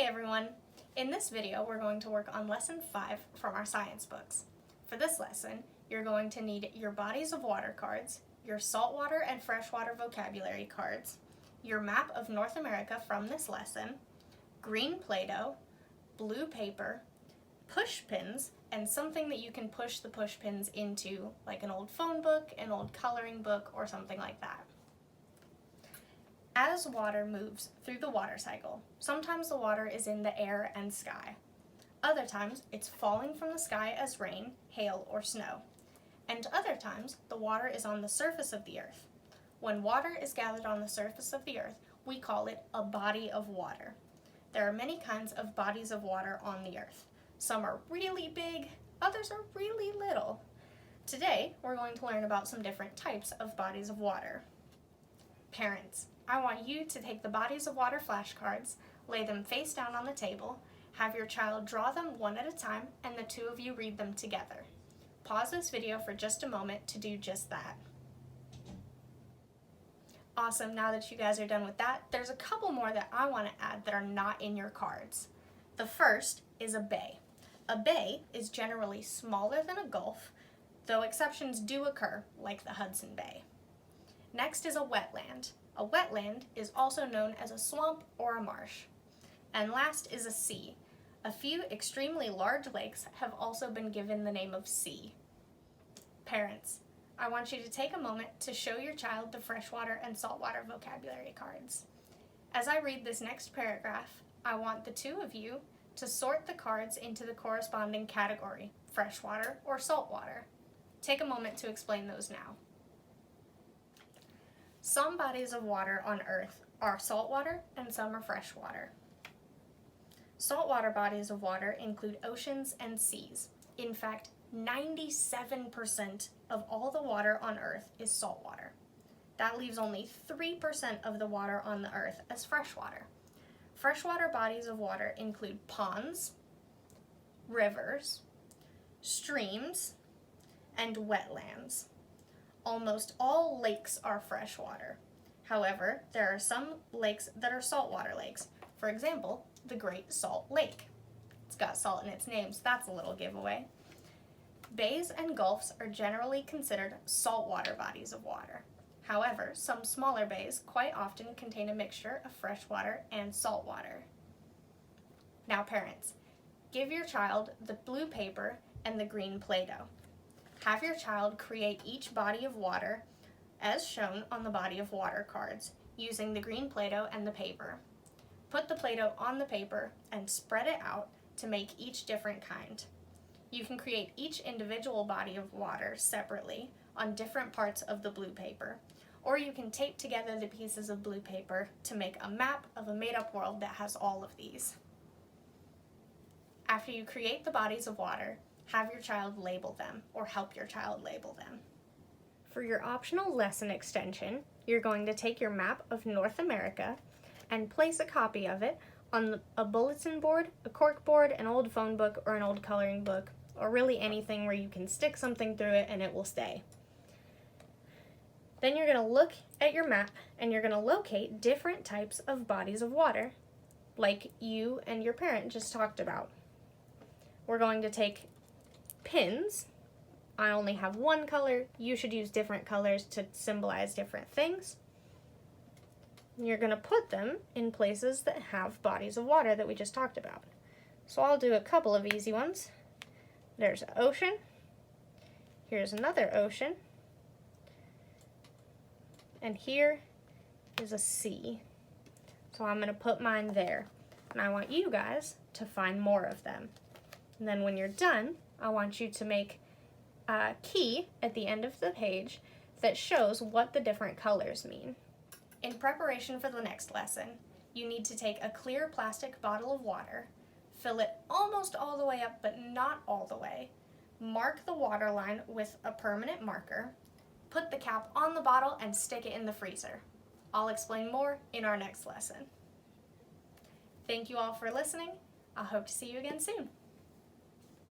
Hey everyone! In this video, we're going to work on Lesson 5 from our science books. For this lesson, you're going to need your bodies of water cards, your saltwater and freshwater vocabulary cards, your map of North America from this lesson, green Play-Doh, blue paper, push pins, and something that you can push the push pins into, like an old phone book, an old coloring book, or something like that. As water moves through the water cycle, sometimes the water is in the air and sky. Other times, it's falling from the sky as rain, hail, or snow. And other times, the water is on the surface of the earth. When water is gathered on the surface of the earth, we call it a body of water. There are many kinds of bodies of water on the earth. Some are really big, others are really little. Today, we're going to learn about some different types of bodies of water. Parents, I want you to take the bodies of water flashcards, lay them face down on the table, have your child draw them one at a time, and the two of you read them together. Pause this video for just a moment to do just that. Awesome, now that you guys are done with that, there's a couple more that I want to add that are not in your cards. The first is a bay. A bay is generally smaller than a gulf, though exceptions do occur, like the Hudson Bay. Next is a wetland. A wetland is also known as a swamp or a marsh. And last is a sea. A few extremely large lakes have also been given the name of sea. Parents, I want you to take a moment to show your child the freshwater and saltwater vocabulary cards. As I read this next paragraph, I want the two of you to sort the cards into the corresponding category, freshwater or saltwater. Take a moment to explain those now. Some bodies of water on Earth are saltwater and some are freshwater. Saltwater bodies of water include oceans and seas. In fact, 97% of all the water on Earth is saltwater. That leaves only 3% of the water on the Earth as freshwater. Freshwater bodies of water include ponds, rivers, streams, and wetlands. Almost all lakes are freshwater. However, there are some lakes that are saltwater lakes. For example, the Great Salt Lake. It's got salt in its name, so that's a little giveaway. Bays and gulfs are generally considered saltwater bodies of water. However, some smaller bays quite often contain a mixture of freshwater and saltwater. Now parents, give your child the blue paper and the green Play-Doh. Have your child create each body of water as shown on the body of water cards using the green Play-Doh and the paper. Put the Play-Doh on the paper and spread it out to make each different kind. You can create each individual body of water separately on different parts of the blue paper, or you can tape together the pieces of blue paper to make a map of a made-up world that has all of these. After you create the bodies of water, have your child label them, or help your child label them. For your optional lesson extension, you're going to take your map of North America and place a copy of it on a bulletin board, a cork board, an old phone book, or an old coloring book, or really anything where you can stick something through it and it will stay. Then you're going to look at your map and you're going to locate different types of bodies of water, like you and your parent just talked about. We're going to take pins. I only have one color. You should use different colors to symbolize different things. You're going to put them in places that have bodies of water that we just talked about. So I'll do a couple of easy ones. There's an ocean. Here's another ocean. And here is a sea. So I'm going to put mine there. And I want you guys to find more of them. And then when you're done, I want you to make a key at the end of the page that shows what the different colors mean. In preparation for the next lesson, you need to take a clear plastic bottle of water, fill it almost all the way up but not all the way, mark the water line with a permanent marker, put the cap on the bottle and stick it in the freezer. I'll explain more in our next lesson. Thank you all for listening. I hope to see you again soon.